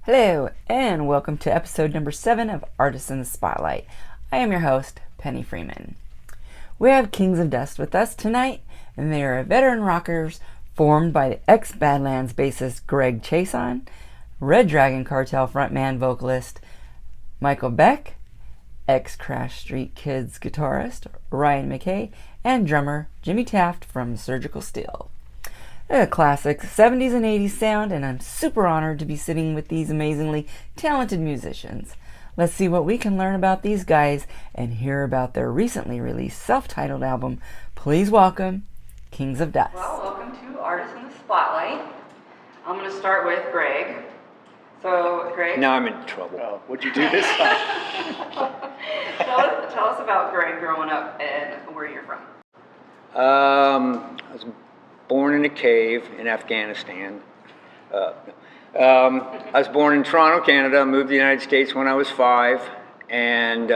Hello, and welcome to episode number 7 of Artists in the Spotlight. I am your host, Penny Freeman. We have Kings of Dust with us tonight, and they are veteran rockers formed by the ex-Badlands bassist Greg Chaisson, Red Dragon Cartel frontman vocalist Michael Beck, ex-Crash Street Kids guitarist Ryan McKay, and drummer Jimmy Taft from Surgical Steel. A classic 70s and 80s sound, and I'm super honored to be sitting with these amazingly talented musicians. Let's see what we can learn about these guys and hear about their recently released self-titled album. Please welcome Kings of Dust. Well, welcome to Artists in the Spotlight. I'm going to start with Greg. So, Greg. Now I'm in trouble. Oh, what'd you do this time? tell us about Greg growing up and where you're from. I was born in a cave in Afghanistan. I was born in Toronto, Canada, moved to the United States when I was 5, and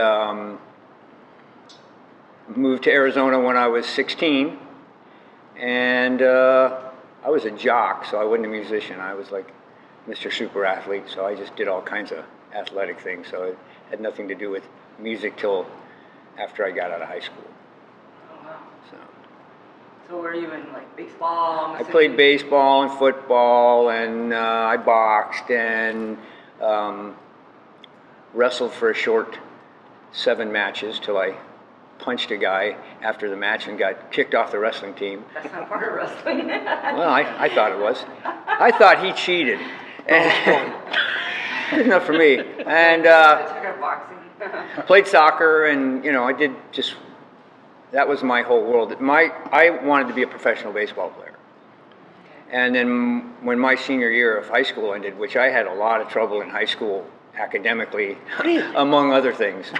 moved to Arizona when I was 16. And I was a jock, so I wasn't a musician. I was like Mr. Super Athlete, so I just did all kinds of athletic things. So it had nothing to do with music till after I got out of high school. Oh, wow. So were you in like baseball? I played baseball and football, and I boxed and wrestled for a short 7 matches till I punched a guy after the match and got kicked off the wrestling team. That's not part of wrestling. Well, I thought it was. I thought he cheated. It's not for me. And played soccer, and I did just. That was my whole world. I wanted to be a professional baseball player. And then when my senior year of high school ended, which I had a lot of trouble in high school academically, among other things.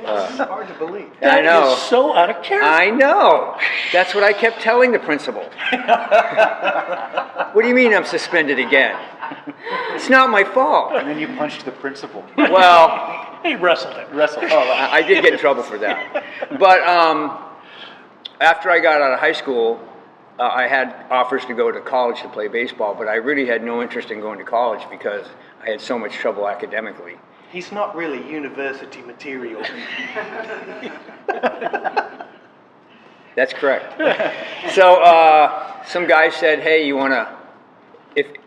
It's hard to believe. I know. That is so out of character. I know. That's what I kept telling the principal. What do you mean I'm suspended again? It's not my fault. And then you punched the principal. Well, He wrestled him. Oh, I did get in trouble for that. But after I got out of high school, I had offers to go to college to play baseball, but I really had no interest in going to college because I had so much trouble academically. He's not really university material. That's correct. So some guy said, "Hey, you want to?"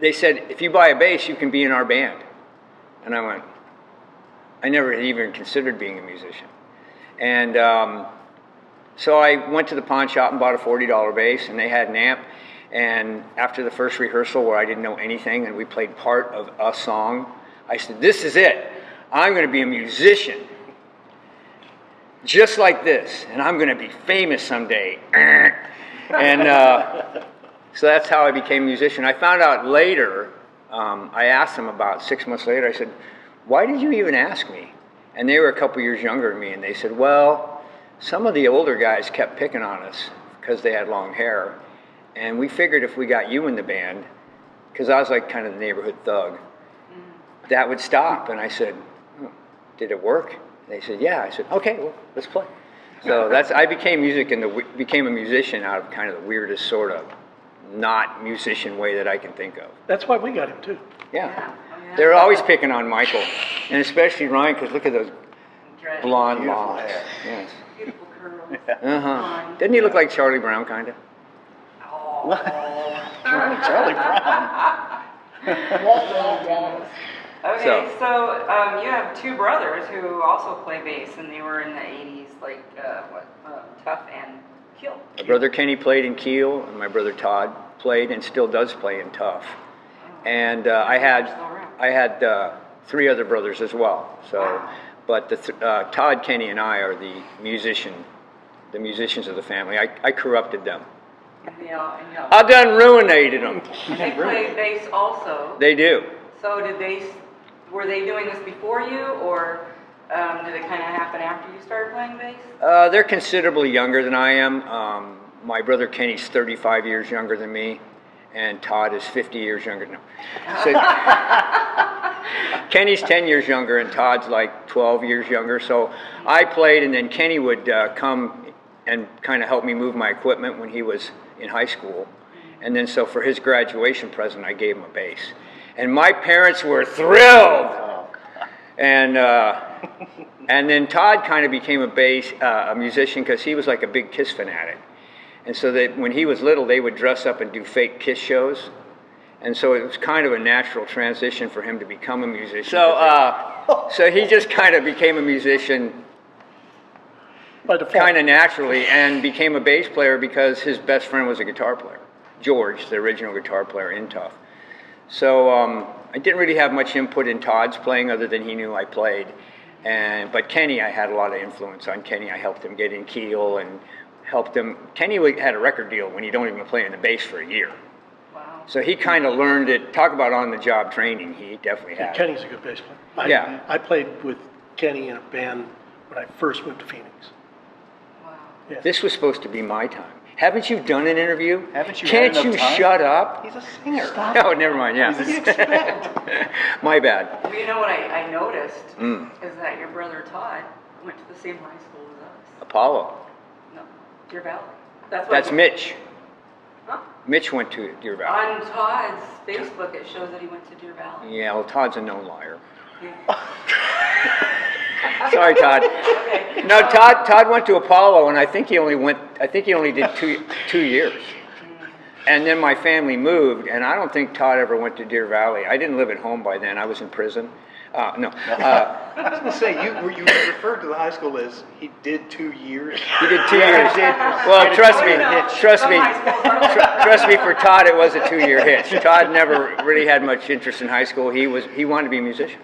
They said, "If you buy a bass, you can be in our band." And I went, I never had even considered being a musician. And so I went to the pawn shop and bought a $40 bass, and they had an amp. And after the first rehearsal where I didn't know anything and we played part of a song, I said, "This is it. I'm going to be a musician. Just like this. And I'm going to be famous someday." And so that's how I became a musician. I found out later, I asked them about 6 months later, I said, "Why did you even ask me?" And they were a couple years younger than me, and they said, "Well, some of the older guys kept picking on us because they had long hair, and we figured if we got you in the band, because I was like kind of the neighborhood thug, that would stop." And I said, "Did it work?" They said, "Yeah." I said, "Okay, well, let's play." So I became became a musician out of kind of the weirdest sort of not musician way that I can think of. That's why we got him, too. Yeah. They're always picking on Michael, and especially Ryan, because look at those blonde Beautiful locks. hair. Yes. Beautiful curls. Uh-huh. Doesn't he look like Charlie Brown, kind of? Oh. Charlie Brown. Okay, so you have 2 brothers who also play bass, and they were in the 80s, like, Tough and Kill. My brother Kenny played in Keel, and my brother Todd played and still does play in Tough. And I had 3 other brothers as well. So, Wow. But Todd, Kenny, and I are the musicians of the family. I corrupted them. Yeah. I done ruinated them. They play bass also. They do. So were they doing this before you, or did it kind of happen after you started playing bass? They're considerably younger than I am. My brother Kenny's 35 years younger than me, and Todd is 50 years younger. No. So, Kenny's 10 years younger, and Todd's like 12 years younger. So I played, and then Kenny would come and kind of help me move my equipment when he was in high school. And then so for his graduation present, I gave him a bass. And my parents were thrilled. Oh, And then Todd kind of became a musician because he was like a big Kiss fanatic. And so that when he was little, they would dress up and do fake Kiss shows. And so it was kind of a natural transition for him to become a musician. So he just kind of became a musician by default. kind of naturally and became a bass player because his best friend was a guitar player, George, the original guitar player in Tough. So I didn't really have much input in Todd's playing other than he knew I played. But Kenny, I had a lot of influence on Kenny. I helped him get in keel and helped him. Kenny had a record deal when you don't even play in the bass for a year. Wow. So he kind of learned it. Talk about on-the-job training. He definitely had. Kenny's a good bass player. Yeah. I played with Kenny in a band when I first moved to Phoenix. Wow. Yeah. This was supposed to be my time. Haven't you done an interview? Haven't you Can't had you enough time? shut up? He's a singer. Oh, never mind. Yeah. What do you expect? My bad. Well, you know what I noticed Mm. is that your brother Todd went to the same high school as us. Apollo. No, Deer Valley. What That's Mitch. Huh? Mitch went to Deer Valley. On Todd's Facebook, it shows that he went to Deer Valley. Yeah, well, Todd's a known liar. Yeah. Sorry, Todd. Okay. No, Todd went to Apollo, and I think he only did two years. And then my family moved, and I don't think Todd ever went to Deer Valley. I didn't live at home by then. I was in prison. No. I was going to say, you referred to the high school as he did 2 years. He did 2 years. Well, trust me, for Todd, it was a 2-year hitch. Todd never really had much interest in high school. He wanted to be a musician.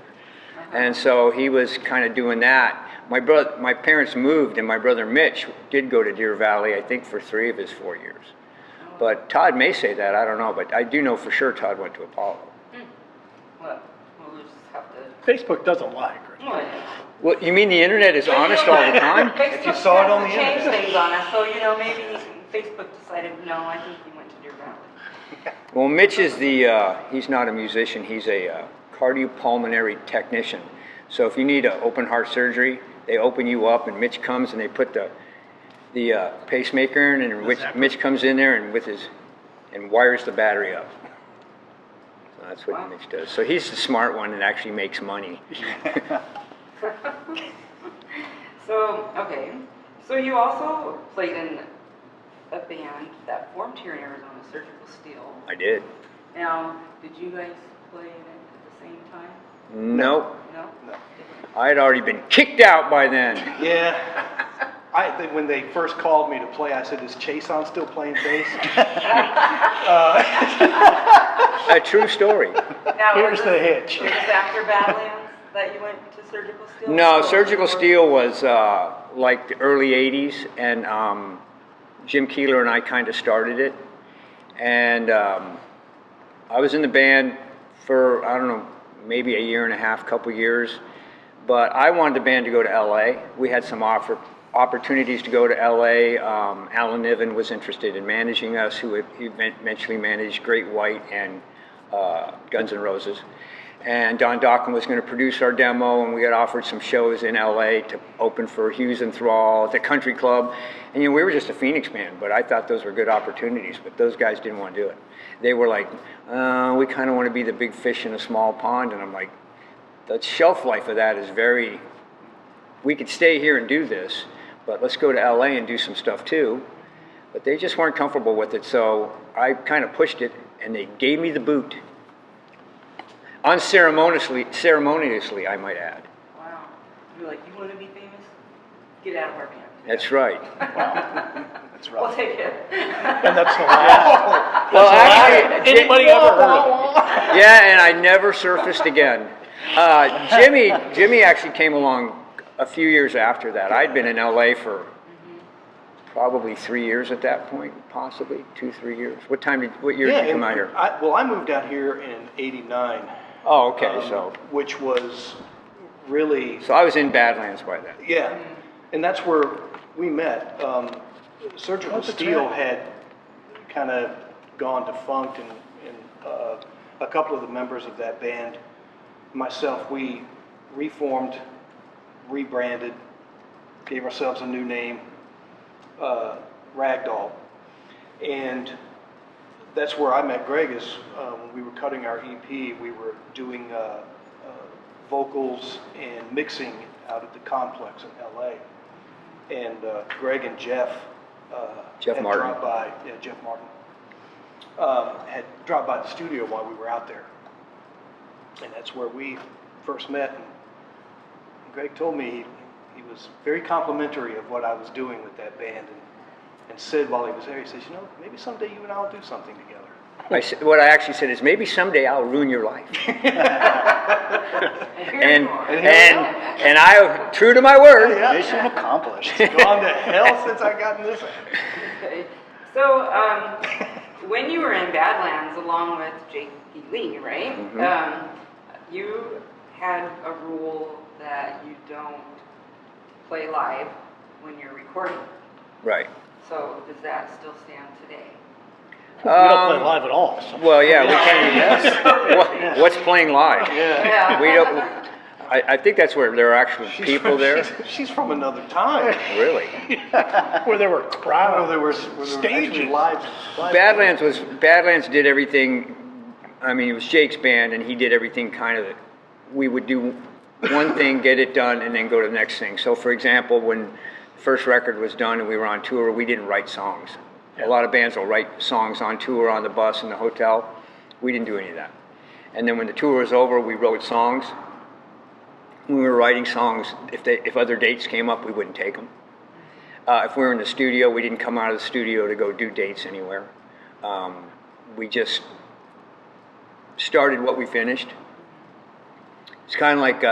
And so he was kind of doing that. My parents moved, and my brother Mitch did go to Deer Valley, I think, for 3 of his 4 years. But Todd may say that, I don't know, but I do know for sure Todd went to Apollo. Well, we'll just have to. Facebook doesn't lie, Chris. Well, yeah. Well, you mean the internet is honest all the time? Facebook you saw it on the change internet. things on us, so maybe Facebook decided, no, I think he went to Deer Valley. Well, Mitch is he's not a musician, he's a cardiopulmonary technician. So if you need an open heart surgery, they open you up and Mitch comes and they put the pacemaker in, and Mitch comes in there and wires the battery up. So that's what Wow. Mitch does. So he's the smart one and actually makes money. So you also played in a band that formed here in Arizona, Surgical Steel. I did. Now, did you guys play in it at the same time? Nope. No? I had already been kicked out by then. Yeah. When they first called me to play, I said, is Chaisson still playing bass? A true story. Now, Here's was the this- hitch. Was this after Badlands that you went to Surgical Steel? No, Or Surgical before? Steel was like the early 80s, and Jim Keeler and I kind of started it. And I was in the band for, I don't know, maybe a year and a half, couple years. But I wanted the band to go to LA. We had some opportunities to go to LA. Alan Niven was interested in managing us, who eventually managed Great White and Guns N' Roses. And Don Dokken was going to produce our demo, and we got offered some shows in LA to open for Hughes and Thrall at the Country Club. And we were just a Phoenix band, but I thought those were good opportunities, but those guys didn't want to do it. They were like, we kind of want to be the big fish in a small pond, and I'm like, the shelf life of that is we could stay here and do this, but let's go to LA and do some stuff too. But they just weren't comfortable with it, so I kind of pushed it, and they gave me the boot. Unceremoniously, I might add. Wow. You're like, you want to be famous? Get out of our band. That's right. Wow. That's We'll rough. take it. And that's the last. Well, actually, Anybody ever heard of it? yeah, and I never surfaced again. Jimmy actually came along a few years after that. I'd been in LA for probably 3 years at that point, possibly 2-3 years. What year did you come out here? I moved out here in '89. Oh, okay. Which was really, So I was in Badlands by then. yeah, and that's where we met. Surgical Steel had kind of gone defunct, and a couple of the members of that band, myself, we reformed, rebranded, gave ourselves a new name, Ragdoll, and that's where I met Greg. Is when we were cutting our EP, we were doing vocals and mixing out at the complex in LA. And Greg and Jeff had Martin. dropped by. Yeah, Jeff Martin had dropped by the studio while we were out there, and that's where we first met. And Greg told me he was very complimentary of what I was doing with that band, and said while he was there, he says, maybe someday you and I will do something together. What I actually said is, maybe someday I'll ruin your life. and I, true to my word. Yeah. Mission accomplished. It's gone to hell since I got in this. Okay. So, when you were in Badlands along with Jake Lee, right? You had a rule that you don't play live when you're recording. Right. So, does that still stand today? We don't play live at all. So. Well, yeah, we can. What's playing live? Yeah. We don't. I think that's where there are actual people there. She's from another time. Really. Where there were crowds. There were stages. live. Badlands did everything. I mean, it was Jake's band, and he did everything kind of. We would do one thing, get it done, and then go to the next thing. So, for example, when the first record was done and we were on tour, we didn't write songs. A lot of bands will write songs on tour, on the bus, in the hotel. We didn't do any of that. And then when the tour was over, we wrote songs. When we were writing songs, if other dates came up, we wouldn't take them. If we were in the studio, we didn't come out of the studio to go do dates anywhere. We just started what we finished. It's kind of like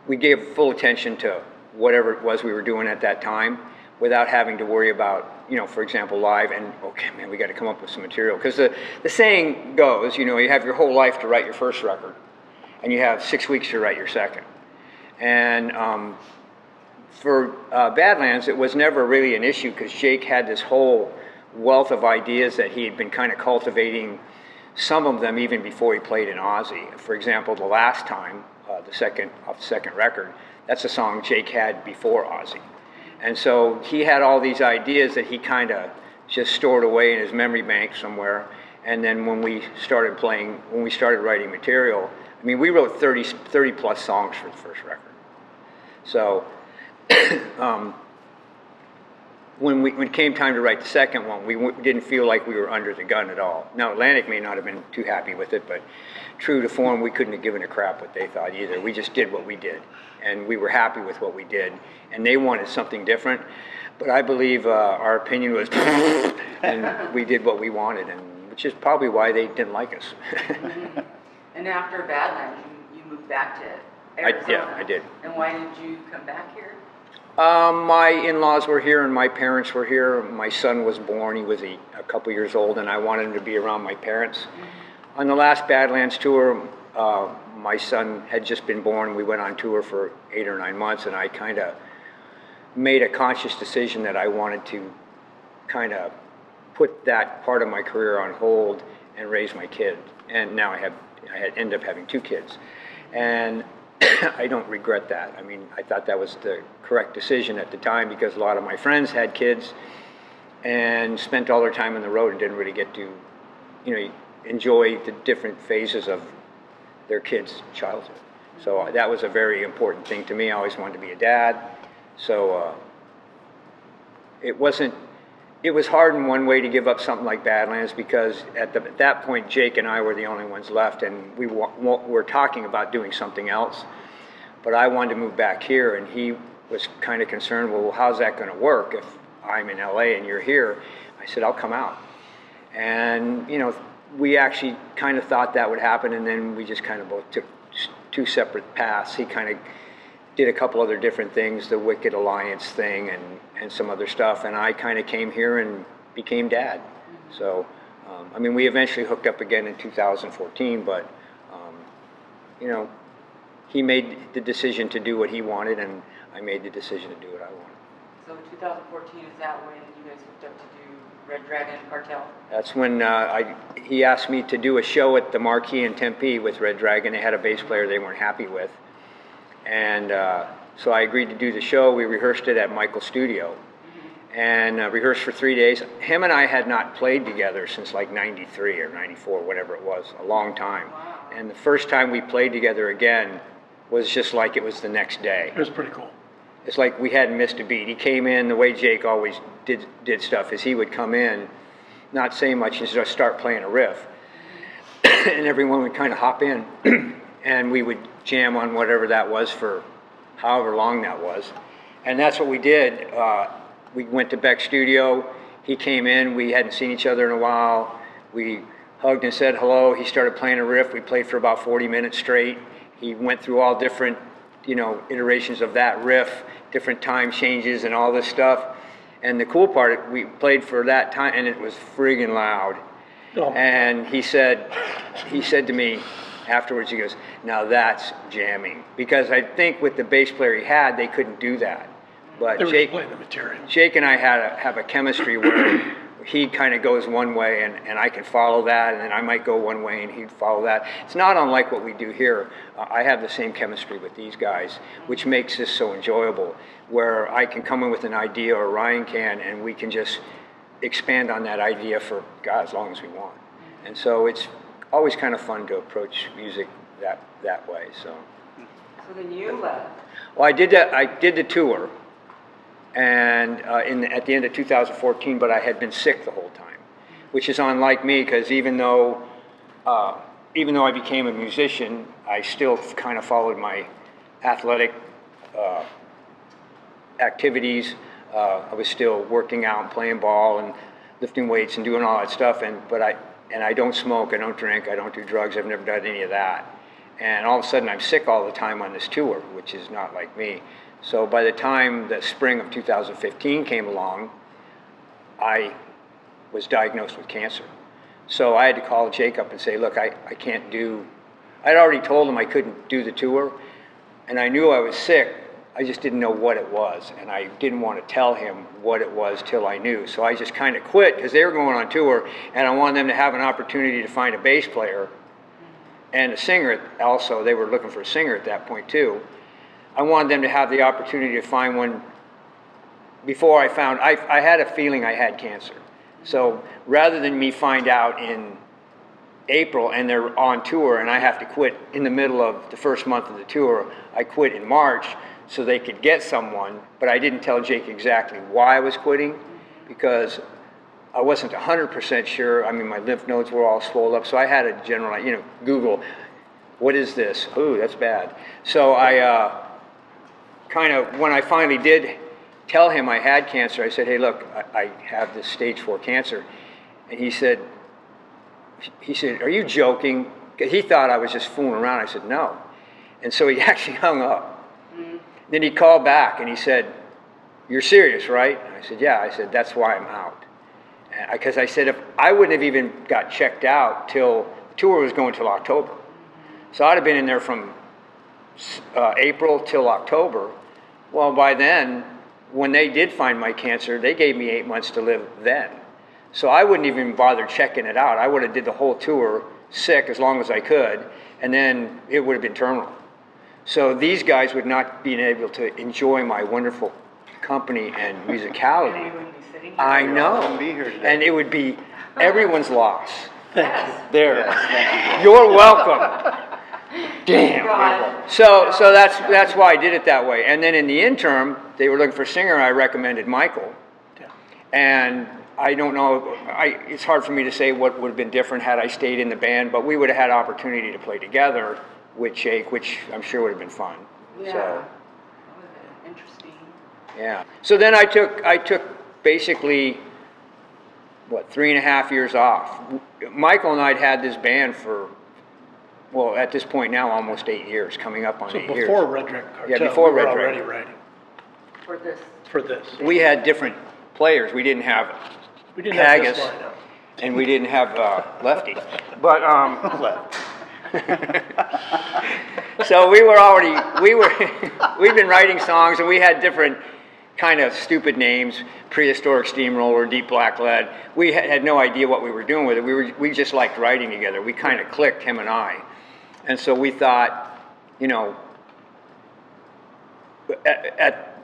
we gave full attention to whatever it was we were doing at that time, without having to worry about, for example, live and, okay, man, we got to come up with some material. Because the saying goes, you have your whole life to write your first record, and you have 6 weeks to write your second. And for Badlands, it was never really an issue, because Jake had this whole wealth of ideas that he had been kind of cultivating, some of them even before he played in Ozzy. For example, the last time, off the second record, that's a song Jake had before Ozzy. And so he had all these ideas that he kind of just stored away in his memory bank somewhere. And then when we started writing material, I mean, we wrote 30 plus songs for the first record. So when it came time to write the second one, we didn't feel like we were under the gun at all. Now, Atlantic may not have been too happy with it, but true to form, we couldn't have given a crap what they thought either. We just did what we did, and we were happy with what we did. And they wanted something different, but I believe our opinion was, and we did what we wanted, and which is probably why they didn't like us. And after Badlands, you moved back to Arizona. I did. And why did you come back here? My in-laws were here and my parents were here. My son was born. He was a couple years old, and I wanted him to be around my parents. On the last Badlands tour, my son had just been born. We went on tour for 8 or 9 months, and I kind of made a conscious decision that I wanted to kind of put that part of my career on hold and raise my kid. And now I ended up having 2 kids. And I don't regret that. I mean, I thought that was the correct decision at the time, because a lot of my friends had kids and spent all their time on the road and didn't really get to, enjoy the different phases of their kids' childhood. So that was a very important thing to me. I always wanted to be a dad. So it was hard in one way to give up something like Badlands, because at that point, Jake and I were the only ones left, and we were talking about doing something else. But I wanted to move back here, and he was kind of concerned, well, how's that going to work if I'm in LA and you're here? I said, I'll come out. And, we actually kind of thought that would happen, and then we just kind of both took 2 separate paths. He kind of did a couple other different things, the Wicked Alliance thing and some other stuff, and I kind of came here and became dad. So, we eventually hooked up again in 2014, but, he made the decision to do what he wanted, and I made the decision to do what I wanted. So 2014, is that when you guys hooked up to do Red Dragon Cartel? That's when he asked me to do a show at the Marquee in Tempe with Red Dragon. They had a bass player they weren't happy with. And so I agreed to do the show. We rehearsed it at Michael's studio. and rehearsed for 3 days. Him and I had not played together since like 93 or 94, whatever it was, a long time. And the first time we played together again was just like it was the next day. It was pretty cool. It's like we hadn't missed a beat. He came in, the way Jake always did stuff is he would come in, not say much, and just start playing a riff. And everyone would kind of hop in, and we would jam on whatever that was for however long that was. And that's what we did. We went to Beck's studio. He came in. We hadn't seen each other in a while. We hugged and said hello. He started playing a riff. We played for about 40 minutes straight. He went through all different, iterations of that riff, different time changes and all this stuff. And the cool part, we played for that time, and it was friggin' loud. Oh. And he said to me afterwards, he goes, "Now that's jamming." Because I think with the bass player he had, they couldn't do that. But They were just playing the material. Jake and I have a chemistry where he kind of goes one way and I can follow that, and then I might go one way and he'd follow that. It's not unlike what we do here. I have the same chemistry with these guys, which makes this so enjoyable, where I can come in with an idea, or Ryan can, and we can just expand on that idea for, God, as long as we want. And so it's always kind of fun to approach music that way. So then you left. well, I did the tour, and at the end of 2014, but I had been sick the whole time, which is unlike me, because even though I became a musician, I still kind of followed my athletic activities. I was still working out and playing ball and lifting weights and doing all that stuff, but I don't smoke, I don't drink, I don't do drugs, I've never done any of that. And all of a sudden I'm sick all the time on this tour, which is not like me. So by the time the spring of 2015 came along, I was diagnosed with cancer. So I had to call Jake up and say, look, I can't do, I'd already told him I couldn't do the tour, and I knew I was sick, I just didn't know what it was, and I didn't want to tell him what it was till I knew. So I just kind of quit, because they were going on tour, and I wanted them to have an opportunity to find a bass player and a singer also. They were looking for a singer at that point too. I wanted them to have the opportunity to find one before I found, I had a feeling I had cancer. So rather than me find out in April and they're on tour and I have to quit in the middle of the first month of the tour, I quit in March so they could get someone, but I didn't tell Jake exactly why I was quitting, because I wasn't 100% sure. I mean, my lymph nodes were all swollen up, so I had a general, Google, what is this? Ooh, that's bad. So I when I finally did tell him I had cancer, I said, hey, look, I have this stage 4 cancer. And he said, are you joking? He thought I was just fooling around. I said, no. And so he actually hung up. Mm-hmm. Then he called back and he said, you're serious, right? And I said, yeah. I said, that's why I'm out. Because I said, if I wouldn't have even got checked out till the tour was going till October. So I'd have been in there from April till October. Well, by then, when they did find my cancer, they gave me 8 months to live then. So I wouldn't even bother checking it out. I would have did the whole tour sick as long as I could, and then it would have been terminal. So these guys would not be able to enjoy my wonderful company and musicality. And we wouldn't be sitting here. I know. wouldn't be here today. And it would be everyone's loss. Yes. There. Yes, thank You're welcome. Damn. God. So that's why I did it that way. And then in the interim, they were looking for a singer. I recommended Michael. And I don't know, it's hard for me to say what would have been different had I stayed in the band, but we would have had opportunity to play together with Jake, which I'm sure would have been fun. Yeah. So, That was interesting. yeah. So then I took basically, 3.5 years off. Michael and I'd had this band for, well, at this point now, almost 8 years, coming up on So 8 years. before Red Dragon Cartel, Yeah, before we were Red already Dragon. writing For this. for this. We had different players. We didn't have We didn't have this Haggis, lineup. and we didn't have Lefty. But so we'd been writing songs, and we had different kind of stupid names: Prehistoric Steamroller, Deep Black Lead. We had no idea what we were doing with it. We just liked writing together. We kind of clicked, him and I. And so we thought, at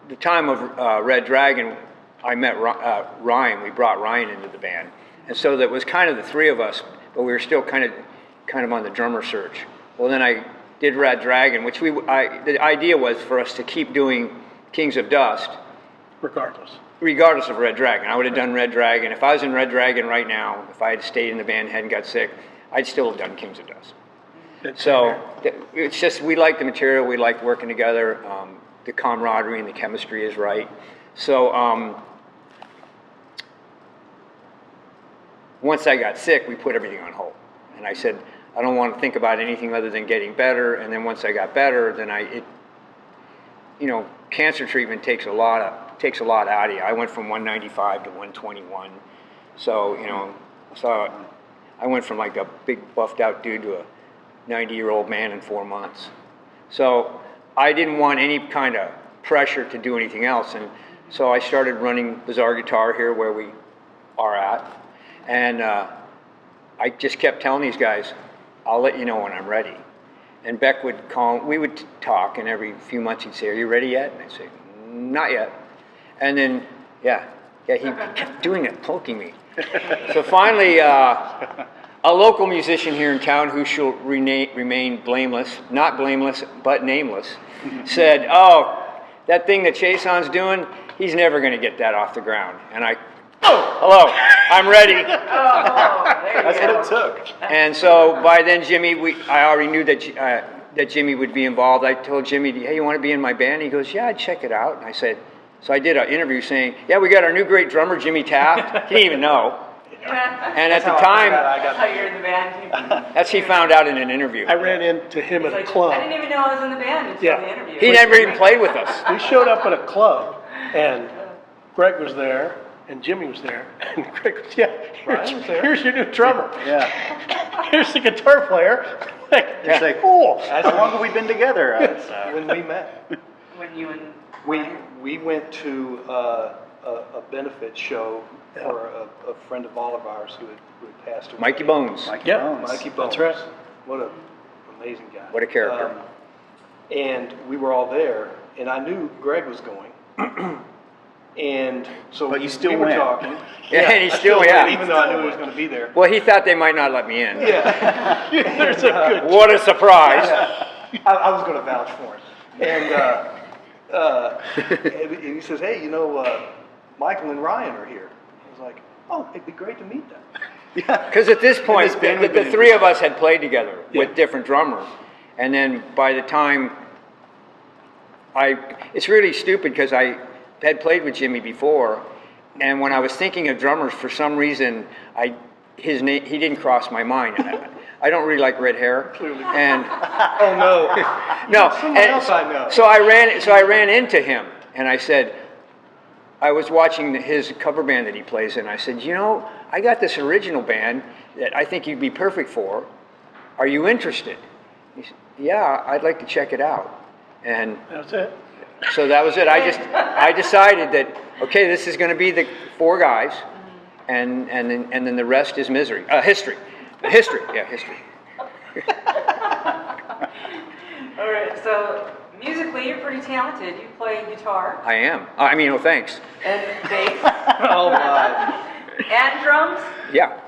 the time of Red Dragon, I met Ryan. We brought Ryan into the band, and so that was kind of the three of us, but we were still kind of on the drummer search. Well, then I did Red Dragon, which the idea was for us to keep doing Kings of Dust, regardless of Red Dragon. I would have done Red Dragon. If I was in Red Dragon right now, if I had stayed in the band and hadn't got sick, I'd still have done Kings of Dust. So it's just, we like the material, we like working together, the camaraderie and the chemistry is right. So once I got sick, we put everything on hold. And I said, I don't want to think about anything other than getting better. And then once I got better, then cancer treatment takes a lot out of you. I went from 195 to 121. So I went from like a big buffed out dude to a 90-year-old man in 4 months. So I didn't want any kind of pressure to do anything else. And so I started running Bizarre Guitar here where we are at. And I just kept telling these guys, I'll let you know when I'm ready. And Beck would call, we would talk, and every few months he'd say, are you ready yet? And I'd say, not yet. And then, he kept doing it, poking me. So finally, a local musician here in town who shall remain blameless, not blameless, but nameless, said, oh, that thing that Chaisson's doing, he's never going to get that off the ground. And hello, I'm ready. That's what it took. And so by then, I already knew that Jimmy would be involved. I told Jimmy, hey, you want to be in my band? He goes, yeah, I'd check it out. And I said, so I did an interview saying, yeah, we got our new great drummer, Jimmy Taft. He didn't even know. And at the time, That's how you're in the band. he found out in an interview. I ran into him at a I club. didn't even know I was in the band until the interview. He never even played with us. We showed up at a club, and Greg was there, and Jimmy was there, and Greg goes, yeah, here's your new drummer. Yeah. Here's the guitar player. It's like, cool. how long have we been together? When we met. When you and We went to a benefit show for a friend of all of ours who had passed away. Mikey Bones. Mikey Bones. That's right. What an amazing guy. What a character. And we were all there, and I knew Greg was going. And so But you still we were went. talking. Yeah, and he I still, went, yeah. even though I knew he was going to be there. Well, he thought they might not let me in. Yeah. There's a good. What a surprise. I was going to vouch for him. And he says, hey, Michael and Ryan are here. I was like, oh, it'd be great to meet them. Because at this point, this band had the been three of us had played together with different drummers. And then by the time it's really stupid because I had played with Jimmy before, and when I was thinking of drummers, for some reason, he didn't cross my mind. I don't really like red hair. Clearly. And Oh, no. no, Someone and else I know. So I ran into him, and I said, I was watching his cover band that he plays in. I said, I got this original band that I think you'd be perfect for. Are you interested? He said, yeah, I'd like to check it out. And That's it. so that was it. I decided that, okay, this is going to be the four guys, and then the rest is history. History. all right, so musically you're pretty talented. You play guitar I am. I mean, thanks. and bass Oh, my. and drums. Yeah.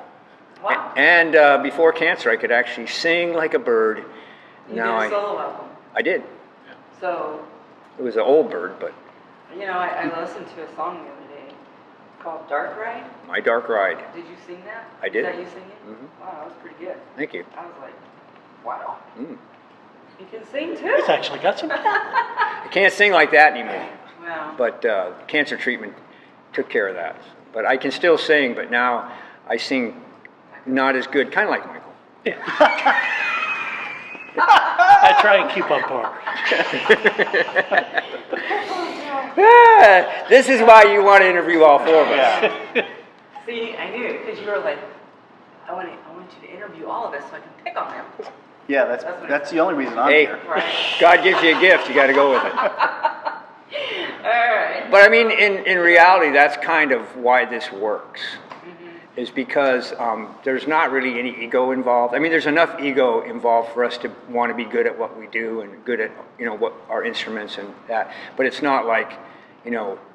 Wow. And before cancer, I could actually sing like a bird. You Now did a solo album. I did. So, It was an old bird, but I listened to a song the other day called Dark Ride. My Dark Ride. Did you sing that? I did. Is that you singing? Mhm. Wow, that was pretty good. Thank you. I was like, wow. Mm. You can sing too. It's actually got some. I can't sing like that anymore, Wow. but cancer treatment took care of that. But I can still sing, but now I sing not as good, kind of like Michael. I try and keep on par. This is why you want to interview all four of us. See, I knew because you were like, I want you to interview all of us so I can pick on them. Yeah, that's the only reason I'm Hey, here. Right. God gives you a gift, you got to go with it. All right. But I mean, in reality, that's kind of why this works, is because there's not really any ego involved. I mean, there's enough ego involved for us to want to be good at what we do and good at, what our instruments and that. But it's not like,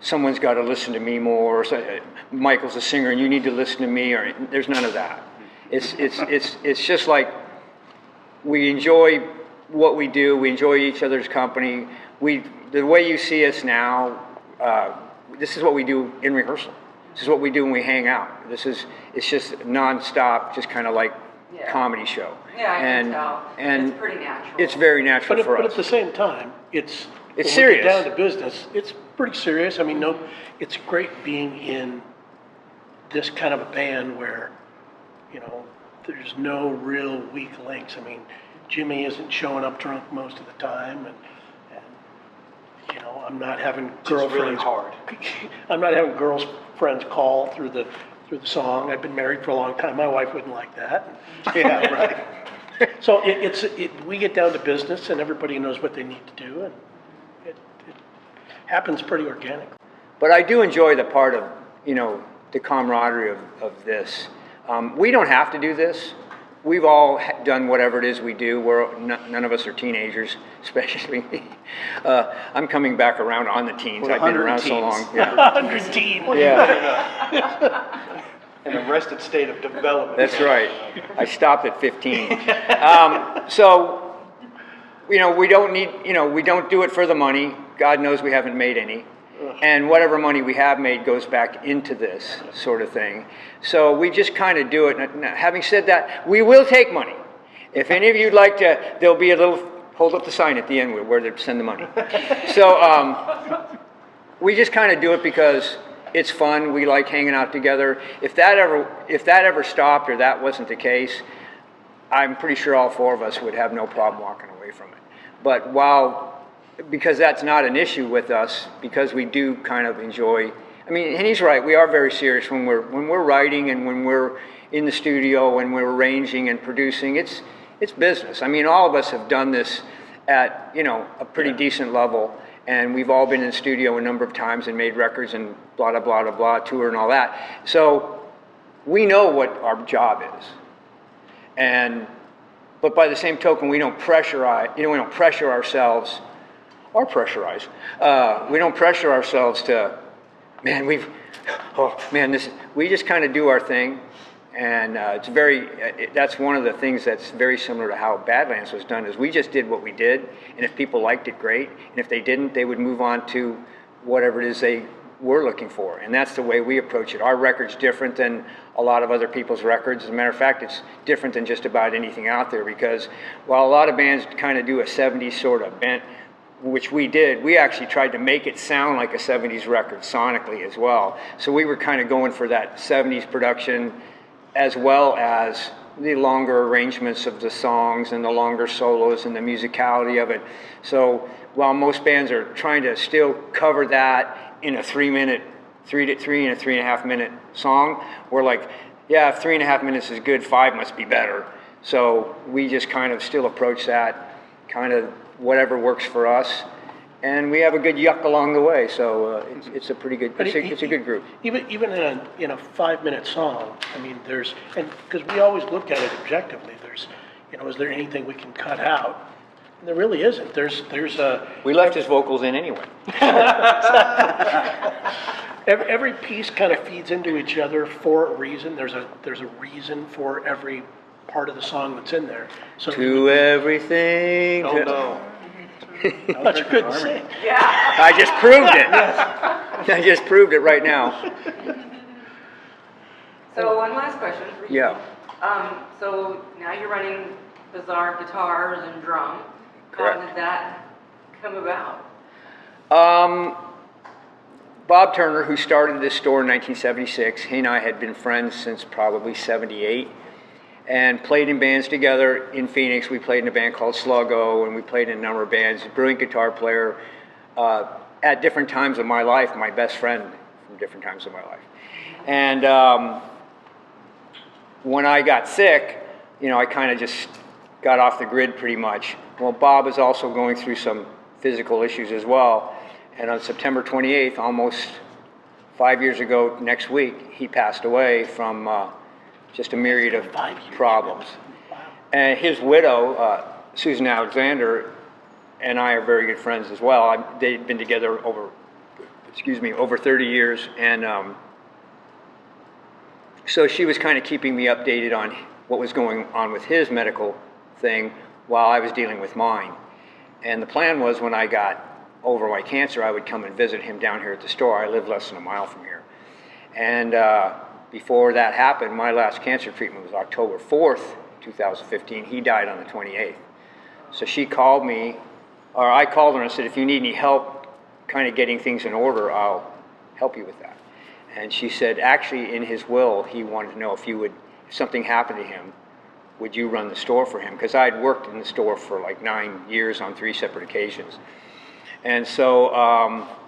someone's got to listen to me more, or Michael's a singer and you need to listen to me, or there's none of that. It's just like we enjoy what we do. We enjoy each other's company. The way you see us now, this is what we do in rehearsal. This is what we do when we hang out. It's just nonstop, just kind of like comedy show. Yeah, I can tell. And it's pretty natural. It's very natural for us. But at the same time, it's when serious. we get down to business, it's pretty serious. I mean, it's great being in this kind of a band where, there's no real weak links. I mean, Jimmy isn't showing up drunk most of the time, and I'm not having girlfriends. It's really hard. I'm not having girlfriends call through the song. I've been married for a long time. My wife wouldn't like that. Yeah, right. So we get down to business, and everybody knows what they need to do, and it happens pretty organic. But I do enjoy the part of, the camaraderie of this. We don't have to do this. We've all done whatever it is we do. None of us are teenagers, especially me. I'm coming back around on the teens. I've been around so long. Yeah. 100 teens. Yeah. An arrested state of development. That's right. I stopped at 15. So, we don't need, we don't do it for the money. God knows we haven't made any. And whatever money we have made goes back into this sort of thing. So we just kind of do it. Now, having said that, we will take money. If any of you'd like to, there'll be a little, hold up the sign at the end where to send the money. So we just kind of do it because it's fun. We like hanging out together. If that ever stopped or that wasn't the case, I'm pretty sure all four of us would have no problem walking away from it. But because that's not an issue with us, because we do kind of enjoy. I mean, and he's right. We are very serious when we're writing and when we're in the studio and we're arranging and producing. It's business. I mean, all of us have done this at a pretty decent level, and we've all been in the studio a number of times and made records and blah blah blah blah blah, tour and all that. So we know what our job is, but by the same token, we don't pressurize. We don't pressure ourselves. Or pressurize. We don't pressure ourselves to, we just kind of do our thing, and that's one of the things that's very similar to how Badlands was done, is we just did what we did, and if people liked it, great, and if they didn't, they would move on to whatever it is they were looking for, and that's the way we approach it. Our record's different than a lot of other people's records. As a matter of fact, it's different than just about anything out there, because while a lot of bands kind of do a 70s sort of bent, which we did, we actually tried to make it sound like a 70s record sonically as well. So we were kind of going for that 70s production, as well as the longer arrangements of the songs and the longer solos and the musicality of it. So while most bands are trying to still cover that in a 3 and a 3.5 minute song, we're like, yeah, if 3.5 minutes is good, 5 must be better. So we just kind of still approach that kind of whatever works for us, and we have a good yuck along the way. So it's a pretty good. It's a good group. Even in a 5-minute song, I mean, and because we always look at it objectively. Is there anything we can cut out? And there really isn't. There's We left his vocals in anyway. Every piece kind of feeds into each other for a reason. There's a reason for every part of the song that's in there. So to everything. Oh no. That's good to say. Yeah. I just proved it. I just proved it right now. So one last question for you. Yeah. So now you're running Bizarre Guitars and Drum. Correct. How did that come about? Bob Turner, who started this store in 1976, he and I had been friends since probably 78. And played in bands together in Phoenix. We played in a band called Sluggo, and we played in a number of bands. Brilliant guitar player at different times of my life, my best friend from different times of my life. And when I got sick, I kind of just got off the grid pretty much. Well, Bob is also going through some physical issues as well. And on September 28th, almost 5 years ago next week, he passed away from just a myriad of problems. Wow. And his widow, Susan Alexander, and I are very good friends as well. They've been together over over 30 years. And so she was kind of keeping me updated on what was going on with his medical thing while I was dealing with mine. And the plan was when I got over my cancer, I would come and visit him down here at the store. I live less than a mile from here. And before that happened, my last cancer treatment was October 4th, 2015. He died on the 28th. So she called me, or I called her and said, if you need any help kind of getting things in order, I'll help you with that. And she said, actually, in his will, he wanted to know if something happened to him, would you run the store for him? Because I'd worked in the store for like 9 years on 3 separate occasions. And so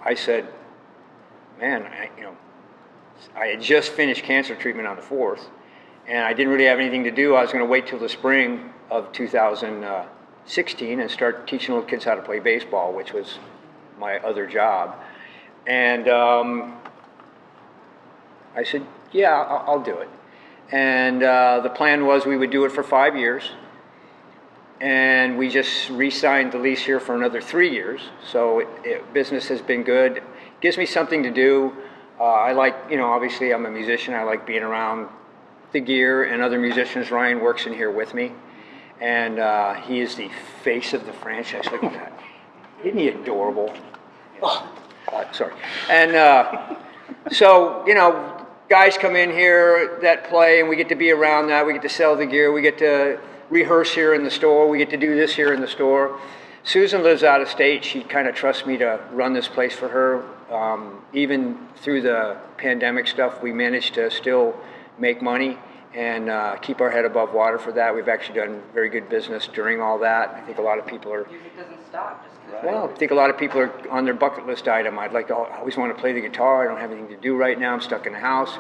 I said, man, I had just finished cancer treatment on the 4th, and I didn't really have anything to do. I was going to wait till the spring of 2016 and start teaching little kids how to play baseball, which was my other job. And I said, yeah, I'll do it. And the plan was we would do it for 5 years. And we just re-signed the lease here for another 3 years. So business has been good. Gives me something to do. I like, obviously I'm a musician. I like being around the gear and other musicians. Ryan works in here with me. And he is the face of the franchise. Look at that. Isn't he adorable? Oh, sorry. And so, guys come in here that play, and we get to be around that. We get to sell the gear. We get to rehearse here in the store. We get to do this here in the store. Susan lives out of state. She kind of trusts me to run this place for her. Even through the pandemic stuff, we managed to still make money and keep our head above water for that. We've actually done very good business during all that. I think a lot of people are... Music doesn't stop just because... Well, I think a lot of people are on their bucket list item. I always want to play the guitar. I don't have anything to do right now. I'm stuck in the house.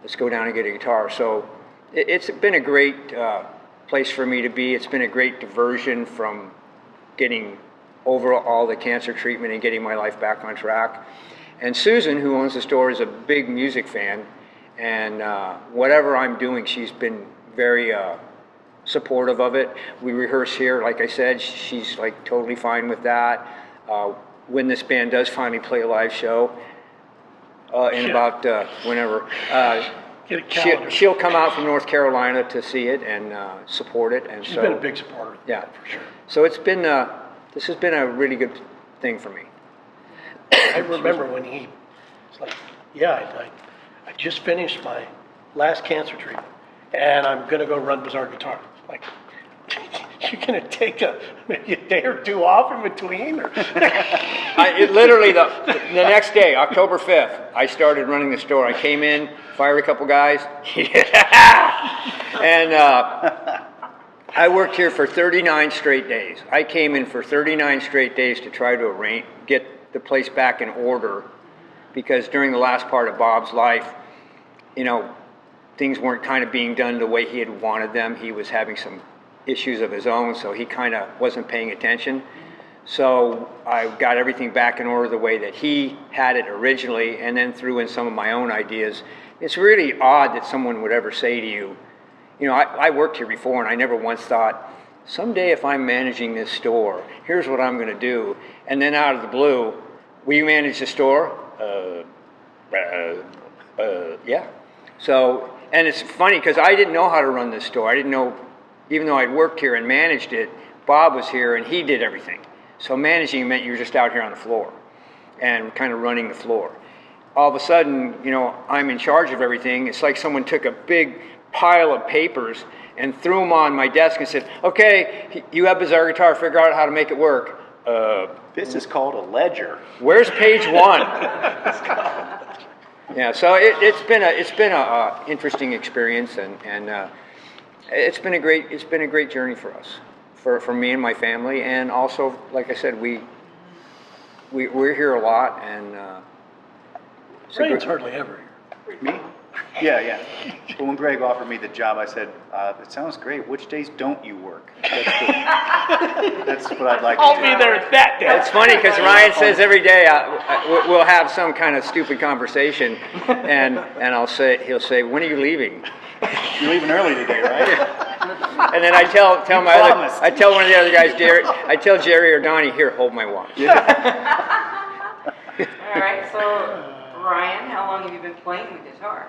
Let's go down and get a guitar. So it's been a great place for me to be. It's been a great diversion from getting over all the cancer treatment and getting my life back on track. And Susan, who owns the store, is a big music fan. And whatever I'm doing, she's been very supportive of it. We rehearse here, like I said, she's like totally fine with that. When this band does finally play a live show, in about whenever, Get a calendar. she'll come out from North Carolina to see it and support it. And She's so been a big supporter. Yeah, For sure. So it's been this has been a really good thing for me. I remember when he was like, yeah, I just finished my last cancer treatment, and I'm going to go run Bizarre Guitar. Like, you're going to take maybe a day or two off in between? Or? Literally, the next day, October 5th, I started running the store. I came in, fired a couple guys, and I worked here for 39 straight days. I came in for 39 straight days to try to get the place back in order, because during the last part of Bob's life, things weren't kind of being done the way he had wanted them. He was having some issues of his own, so he kind of wasn't paying attention. So I got everything back in order the way that he had it originally, and then threw in some of my own ideas. It's really odd that someone would ever say to you, I worked here before, and I never once thought, someday if I'm managing this store, here's what I'm going to do. And then out of the blue, will you manage the store? Yeah. So, and it's funny because I didn't know how to run this store. I didn't know, even though I'd worked here and managed it, Bob was here and he did everything. So managing meant you were just out here on the floor and kind of running the floor. All of a sudden, I'm in charge of everything. It's like someone took a big pile of papers and threw them on my desk and said, okay, you have Bizarre Guitar, figure out how to make it work. This is called a ledger. Where's page 1? Yeah, so it's been a interesting experience, and it's been a great journey for us, for me and my family, and also, like I said, we're here a lot, and Ryan's hardly ever here. Me? Yeah. But when Greg offered me the job, I said, it sounds great. Which days don't you work? That's what I'd like to do. I'll be there that day. It's funny because Ryan says every day we'll have some kind of stupid conversation, and he'll say, when are you leaving? You're leaving early today, right? And then I tell promised. one of the other guys, I tell Jerry or Donnie, here, hold my watch. All right, so Ryan, how long have you been playing the guitar?